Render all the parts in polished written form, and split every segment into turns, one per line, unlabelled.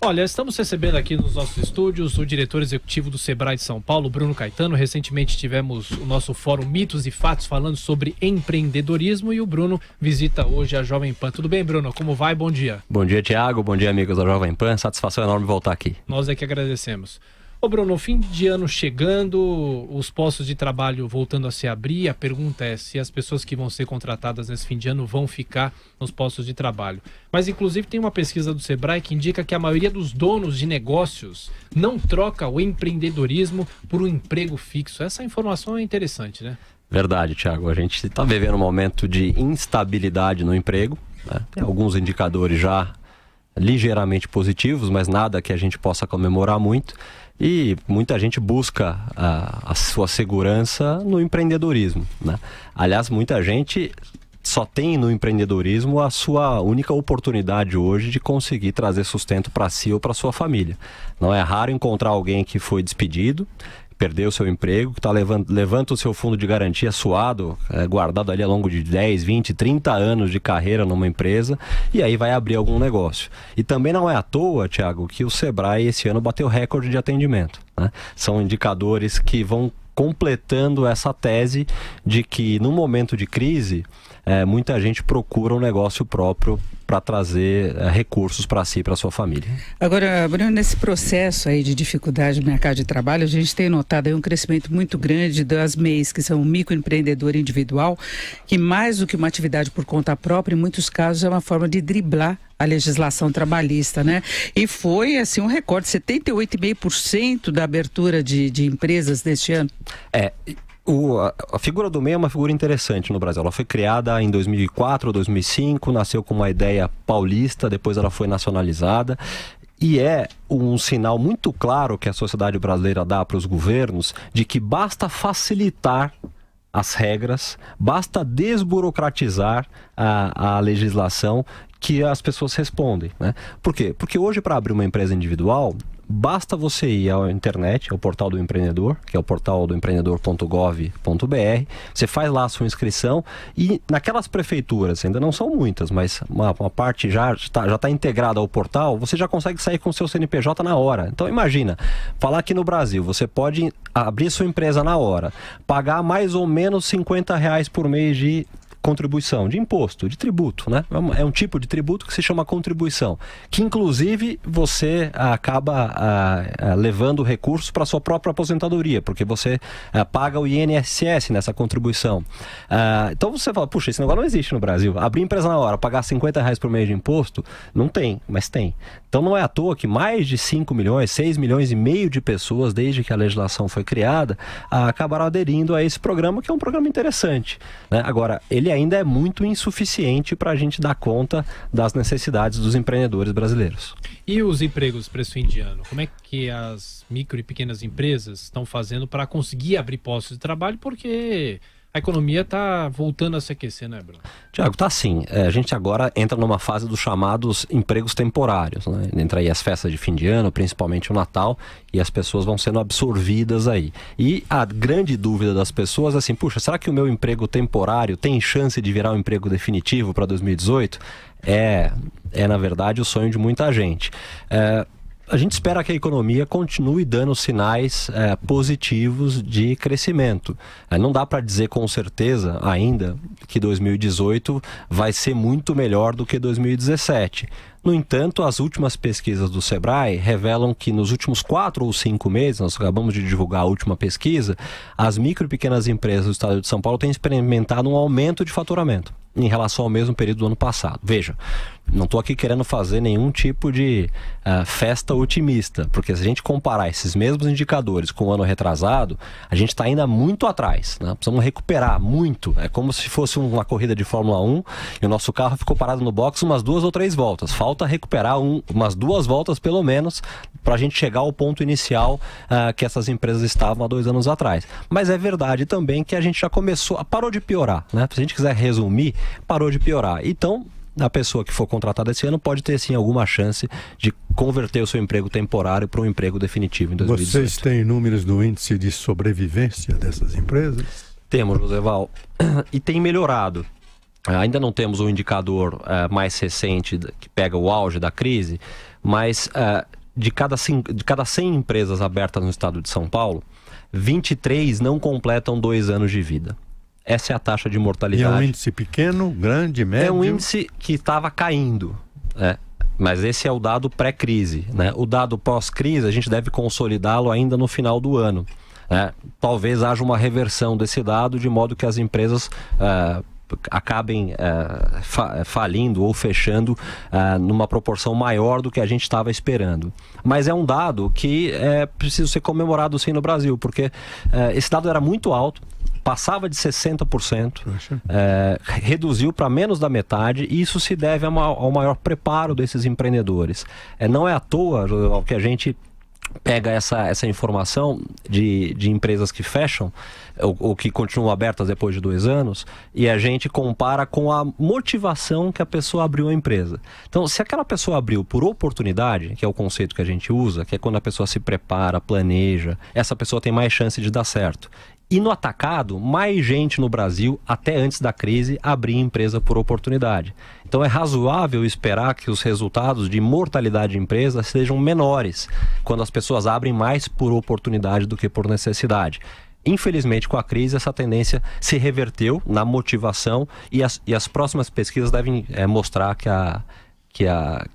Olha, estamos recebendo aqui nos nossos estúdios o diretor executivo do Sebrae de São Paulo, Bruno Caetano. Recentemente tivemos o nosso fórum Mitos e Fatos falando sobre empreendedorismo e o Bruno visita hoje a Jovem Pan. Tudo bem, Bruno? Como vai? Bom dia.
Bom dia, Thiago. Bom dia, amigos da Jovem Pan. Satisfação enorme voltar aqui.
Nós é que agradecemos. Ô Bruno, o fim de ano chegando, os postos de trabalho voltando a se abrir, a pergunta é se as pessoas que vão ser contratadas nesse fim de ano vão ficar nos postos de trabalho. Mas inclusive tem uma pesquisa do Sebrae que indica que a maioria dos donos de negócios não troca o empreendedorismo por um emprego fixo. Essa informação é interessante, né?
Verdade, Thiago. A gente está vivendo um momento de instabilidade no emprego, né? Tem alguns indicadores já ligeiramente positivos, mas nada que a gente possa comemorar muito. E muita gente busca a sua segurança no empreendedorismo, né? Aliás, muita gente só tem no empreendedorismo a sua única oportunidade hoje de conseguir trazer sustento para si ou para sua família. Não é raro encontrar alguém que foi despedido, perdeu o seu emprego, que levanta o seu fundo de garantia suado, guardado ali ao longo de 10, 20, 30 anos de carreira numa empresa, e aí vai abrir algum negócio. E também não é à toa, Thiago, que o Sebrae esse ano bateu recorde de atendimento, né? São indicadores que vão completando essa tese de que no momento de crise, muita gente procura um negócio próprio para trazer recursos para si e para sua família.
Agora, Bruno, nesse processo aí de dificuldade no mercado de trabalho, a gente tem notado aí um crescimento muito grande das MEIs, que são microempreendedor individual, que mais do que uma atividade por conta própria, em muitos casos é uma forma de driblar a legislação trabalhista, né? E foi, assim, um recorde, 78,5% da abertura de empresas deste ano.
A figura do MEI é uma figura interessante no Brasil. Ela foi criada em 2004 ou 2005, nasceu com uma ideia paulista, depois ela foi nacionalizada. E é um sinal muito claro que a sociedade brasileira dá para os governos de que basta facilitar as regras, basta desburocratizar a legislação que as pessoas respondem, né? Por quê? Porque hoje, para abrir uma empresa individual, basta você ir à internet, ao portal do empreendedor, que é o portal do empreendedor.gov.br, você faz lá a sua inscrição e naquelas prefeituras, ainda não são muitas, mas uma parte já está integrada ao portal, você já consegue sair com o seu CNPJ na hora. Então imagina, falar aqui no Brasil, você pode abrir sua empresa na hora, pagar mais ou menos R$50 por mês de contribuição, de imposto, de tributo, né? É um tipo de tributo que se chama contribuição, que inclusive você acaba levando recursos para sua própria aposentadoria, porque você paga o INSS nessa contribuição. Então você fala, puxa, esse negócio não existe no Brasil. Abrir empresa na hora, pagar R$50 por mês de imposto, não tem, mas tem. Então não é à toa que mais de 5 milhões, 6 milhões e meio de pessoas, desde que a legislação foi criada, acabaram aderindo a esse programa, que é um programa interessante, né? Agora, ele ainda é muito insuficiente para a gente dar conta das necessidades dos empreendedores brasileiros.
E os empregos para esse fim de ano? Como é que as micro e pequenas empresas estão fazendo para conseguir abrir postos de trabalho? Porque a economia está voltando a se aquecer, né, Bruno?
Tiago, tá sim. A gente agora entra numa fase dos chamados empregos temporários, né? Entra aí as festas de fim de ano, principalmente o Natal, e as pessoas vão sendo absorvidas aí. E a grande dúvida das pessoas é assim, puxa, será que o meu emprego temporário tem chance de virar um emprego definitivo para 2018? Na verdade, o sonho de muita gente. A gente espera que a economia continue dando sinais positivos de crescimento. Não dá para dizer com certeza ainda que 2018 vai ser muito melhor do que 2017. No entanto, as últimas pesquisas do Sebrae revelam que nos últimos 4 ou 5 meses, nós acabamos de divulgar a última pesquisa, as micro e pequenas empresas do estado de São Paulo têm experimentado um aumento de faturamento em relação ao mesmo período do ano passado. Veja, não estou aqui querendo fazer nenhum tipo de festa otimista, porque se a gente comparar esses mesmos indicadores com o ano retrasado, a gente está ainda muito atrás, né? Precisamos recuperar muito. É como se fosse uma corrida de Fórmula 1 e o nosso carro ficou parado no box umas 2 ou 3 voltas. Falta recuperar umas 2 voltas pelo menos para a gente chegar ao ponto inicial que essas empresas estavam há 2 anos atrás. Mas é verdade também que a gente já parou de piorar, né? Se a gente quiser resumir, parou de piorar. Então, a pessoa que for contratada esse ano pode ter sim alguma chance de converter o seu emprego temporário para um emprego definitivo em 2018.
Vocês têm números do índice de sobrevivência dessas empresas?
Temos, Joseval, e tem melhorado. Ainda não temos um indicador mais recente que pega o auge da crise, mas de cada 100 empresas abertas no estado de São Paulo, 23 não completam 2 anos de vida. Essa é a taxa de mortalidade.
E é um índice pequeno, grande, médio?
É um índice que estava caindo, mas esse é o dado pré-crise, né? O dado pós-crise, a gente deve consolidá-lo ainda no final do ano. Talvez haja uma reversão desse dado, de modo que as empresas acabem falindo ou fechando numa proporção maior do que a gente estava esperando. Mas é um dado que é preciso ser comemorado sim no Brasil, porque esse dado era muito alto, passava de 60%, reduziu para menos da metade, e isso se deve ao maior preparo desses empreendedores. Não é à toa que a gente pega essa informação de empresas que fecham ou que continuam abertas depois de 2 anos, e a gente compara com a motivação que a pessoa abriu a empresa. Então, se aquela pessoa abriu por oportunidade, que é o conceito que a gente usa, que é quando a pessoa se prepara, planeja, essa pessoa tem mais chance de dar certo. E no atacado, mais gente no Brasil, até antes da crise, abria empresa por oportunidade. Então é razoável esperar que os resultados de mortalidade de empresas sejam menores, quando as pessoas abrem mais por oportunidade do que por necessidade. Infelizmente, com a crise, essa tendência se reverteu na motivação, e as próximas pesquisas devem mostrar que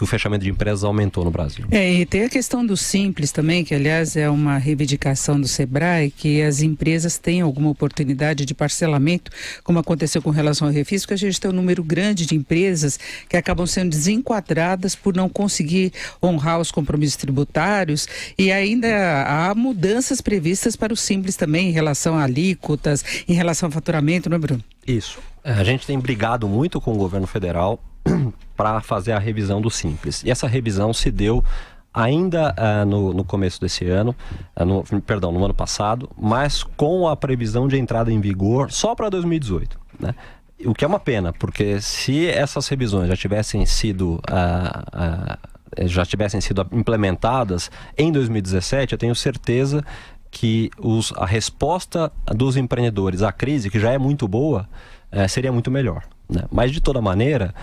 o fechamento de empresas aumentou no Brasil.
E tem a questão do Simples também, que aliás é uma reivindicação do Sebrae, que as empresas têm alguma oportunidade de parcelamento, como aconteceu com relação ao Refis, porque a gente tem um número grande de empresas que acabam sendo desenquadradas por não conseguir honrar os compromissos tributários, e ainda há mudanças previstas para o Simples também, em relação a alíquotas, em relação ao faturamento, não é, Bruno?
Isso. A gente tem brigado muito com o governo federal para fazer a revisão do Simples. E essa revisão se deu ainda no começo desse ano, no ano passado, mas com a previsão de entrada em vigor só para 2018, né? O que é uma pena, porque se essas revisões já tivessem sido implementadas em 2017, eu tenho certeza que a resposta dos empreendedores à crise, que já é muito boa, seria muito melhor, né? Mas de toda maneira,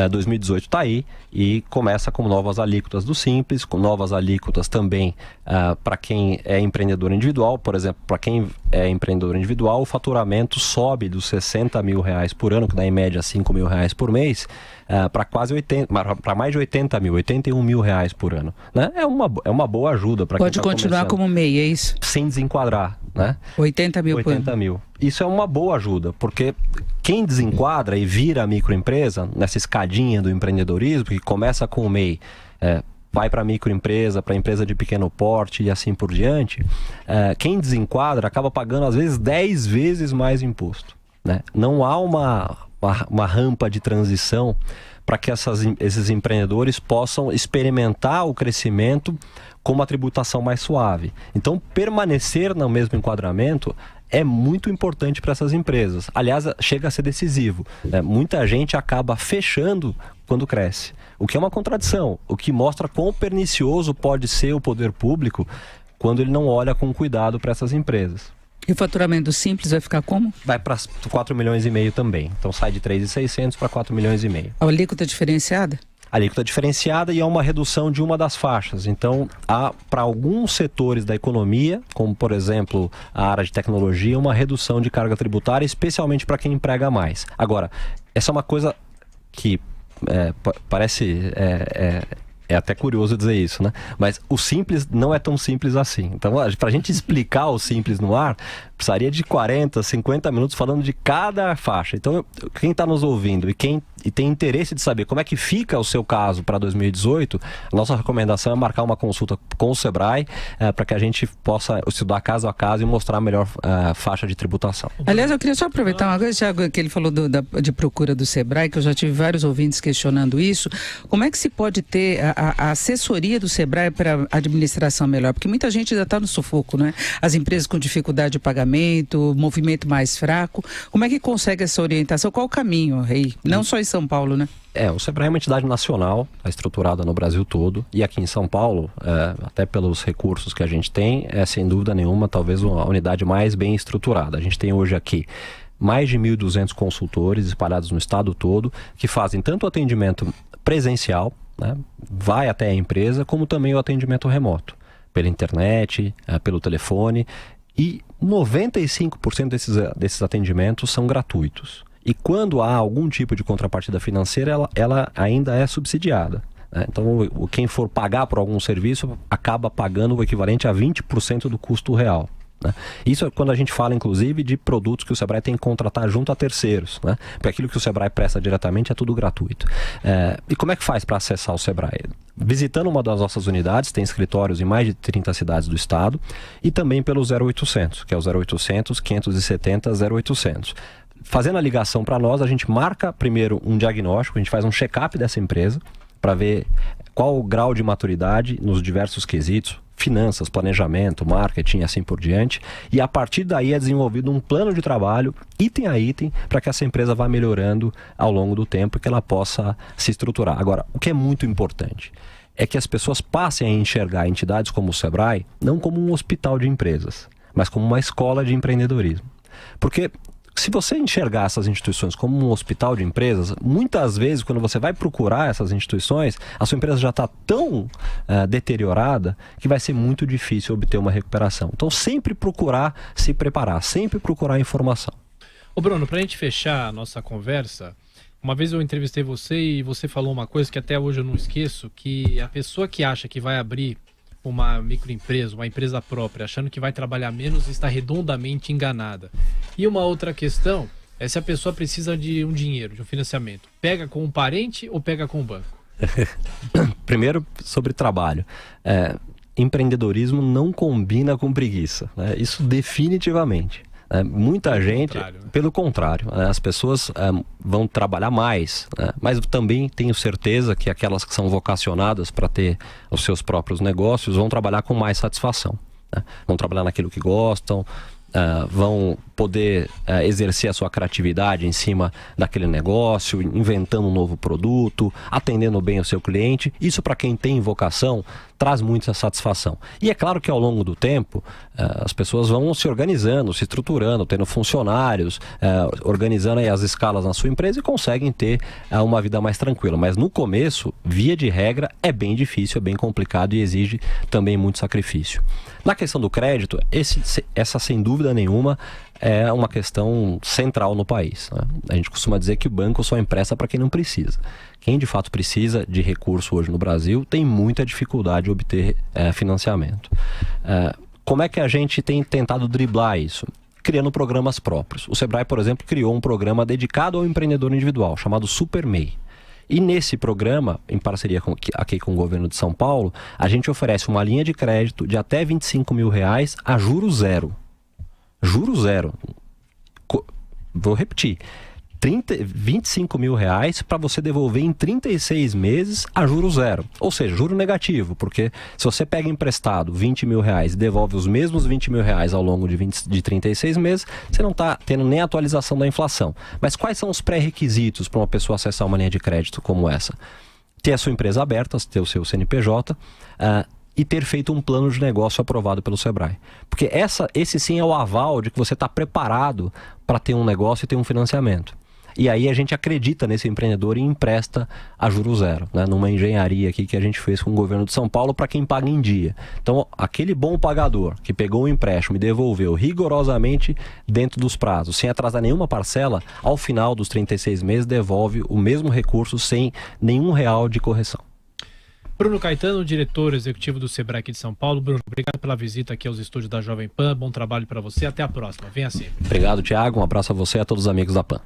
2018 está aí e começa com novas alíquotas do Simples, com novas alíquotas também para quem é empreendedor individual. Por exemplo, para quem é empreendedor individual, o faturamento sobe dos R$60 mil por ano, que dá em média R$5 mil por mês, para mais de 80 mil, R$81 mil por ano, né? É uma boa ajuda para quem
pode continuar como MEI, é isso?
Sem desenquadrar, né?
80 mil por ano.
80 mil. Isso é uma boa ajuda, porque quem desenquadra e vira microempresa, nessa escadinha do empreendedorismo, que começa com o MEI, vai para microempresa, para empresa de pequeno porte e assim por diante, quem desenquadra acaba pagando às vezes 10 vezes mais imposto, né? Não há uma rampa de transição para que esses empreendedores possam experimentar o crescimento com uma tributação mais suave. Então, permanecer no mesmo enquadramento é muito importante para essas empresas. Aliás, chega a ser decisivo, né? Muita gente acaba fechando quando cresce, o que é uma contradição, o que mostra quão pernicioso pode ser o poder público quando ele não olha com cuidado para essas empresas.
E o faturamento Simples vai ficar como?
Vai para 4,5 milhões também. Então sai de 3.600 para 4,5 milhões.
A alíquota diferenciada?
A alíquota diferenciada, e há uma redução de uma das faixas. Então, há para alguns setores da economia, como por exemplo a área de tecnologia, uma redução de carga tributária, especialmente para quem emprega mais. Agora, essa é uma coisa que parece... É até curioso dizer isso, né? Mas o Simples não é tão simples assim. Então, para a gente explicar o Simples no ar, precisaria de 40, 50 minutos falando de cada faixa. Então, quem está nos ouvindo e tem interesse de saber como é que fica o seu caso para 2018, a nossa recomendação é marcar uma consulta com o Sebrae para que a gente possa estudar caso a caso e mostrar a melhor faixa de tributação.
Aliás, eu queria só aproveitar uma coisa, Thiago, que ele falou de procura do Sebrae, que eu já tive vários ouvintes questionando isso. Como é que se pode ter a assessoria do Sebrae para administração melhor? Porque muita gente ainda está no sufoco, né? As empresas com dificuldade de pagamento, movimento mais fraco. Como é que consegue essa orientação? Qual o caminho, Rei? Não só em São Paulo, né?
O Sebrae é uma entidade nacional, está estruturada no Brasil todo, e aqui em São Paulo, até pelos recursos que a gente tem, sem dúvida nenhuma, talvez a unidade mais bem estruturada. A gente tem hoje aqui mais de 1.200 consultores espalhados no estado todo, que fazem tanto o atendimento presencial, né, vai até a empresa, como também o atendimento remoto, pela internet, pelo telefone, e 95% desses atendimentos são gratuitos. E quando há algum tipo de contrapartida financeira, ela ainda é subsidiada. Então, quem for pagar por algum serviço acaba pagando o equivalente a 20% do custo real. Isso é quando a gente fala, inclusive, de produtos que o Sebrae tem que contratar junto a terceiros, né? Porque aquilo que o Sebrae presta diretamente é tudo gratuito. E como é que faz para acessar o Sebrae? Visitando uma das nossas unidades, tem escritórios em mais de 30 cidades do estado, e também pelo 0800, que é o 0800 570 0800. Fazendo a ligação para nós, a gente marca primeiro um diagnóstico, a gente faz um check-up dessa empresa para ver qual o grau de maturidade nos diversos quesitos, finanças, planejamento, marketing e assim por diante, e a partir daí é desenvolvido um plano de trabalho, item a item, para que essa empresa vá melhorando ao longo do tempo e que ela possa se estruturar. Agora, o que é muito importante é que as pessoas passem a enxergar entidades como o Sebrae não como um hospital de empresas, mas como uma escola de empreendedorismo. Porque se você enxergar essas instituições como um hospital de empresas, muitas vezes, quando você vai procurar essas instituições, a sua empresa já está tão deteriorada que vai ser muito difícil obter uma recuperação. Então, sempre procurar se preparar, sempre procurar informação.
Ô Bruno, para a gente fechar a nossa conversa, uma vez eu entrevistei você e você falou uma coisa que até hoje eu não esqueço, que a pessoa que acha que vai abrir uma microempresa, uma empresa própria, achando que vai trabalhar menos, está redondamente enganada. E uma outra questão é se a pessoa precisa de um dinheiro, de um financiamento. Pega com um parente ou pega com o banco?
Primeiro, sobre trabalho. Empreendedorismo não combina com preguiça, né? Isso definitivamente. Muita gente, pelo contrário, as pessoas vão trabalhar mais, né? Mas também tenho certeza que aquelas que são vocacionadas para ter os seus próprios negócios vão trabalhar com mais satisfação, né? Vão trabalhar naquilo que gostam, vão poder exercer a sua criatividade em cima daquele negócio, inventando um novo produto, atendendo bem o seu cliente. Isso, para quem tem vocação, traz muita satisfação. E é claro que ao longo do tempo as pessoas vão se organizando, se estruturando, tendo funcionários, organizando aí as escalas na sua empresa e conseguem ter uma vida mais tranquila. Mas no começo, via de regra, é bem difícil, é bem complicado e exige também muito sacrifício. Na questão do crédito, essa sem dúvida nenhuma é uma questão central no país, né? A gente costuma dizer que o banco só empresta para quem não precisa. Quem de fato precisa de recurso hoje no Brasil tem muita dificuldade de obter financiamento. Como é que a gente tem tentado driblar isso? Criando programas próprios. O Sebrae, por exemplo, criou um programa dedicado ao empreendedor individual, chamado Super MEI. E nesse programa, em parceria aqui com o governo de São Paulo, a gente oferece uma linha de crédito de até R$25 mil a juros zero. Juros zero. Vou repetir. R$25 mil para você devolver em 36 meses a juros zero. Ou seja, juro negativo, porque se você pega emprestado R$20 mil e devolve os mesmos R$20 mil ao longo de 36 meses, você não está tendo nem atualização da inflação. Mas quais são os pré-requisitos para uma pessoa acessar uma linha de crédito como essa? Ter a sua empresa aberta, ter o seu CNPJ, e ter feito um plano de negócio aprovado pelo Sebrae. Porque esse sim é o aval de que você está preparado para ter um negócio e ter um financiamento. E aí a gente acredita nesse empreendedor e empresta a juros zero, né? Numa engenharia aqui que a gente fez com o governo de São Paulo para quem paga em dia. Então, aquele bom pagador que pegou o empréstimo e devolveu rigorosamente dentro dos prazos, sem atrasar nenhuma parcela, ao final dos 36 meses devolve o mesmo recurso sem nenhum real de correção.
Bruno Caetano, diretor executivo do Sebrae aqui de São Paulo. Bruno, obrigado pela visita aqui aos estúdios da Jovem Pan. Bom trabalho para você. Até a próxima. Venha sempre.
Obrigado, Thiago. Um abraço a você e a todos os amigos da Pan.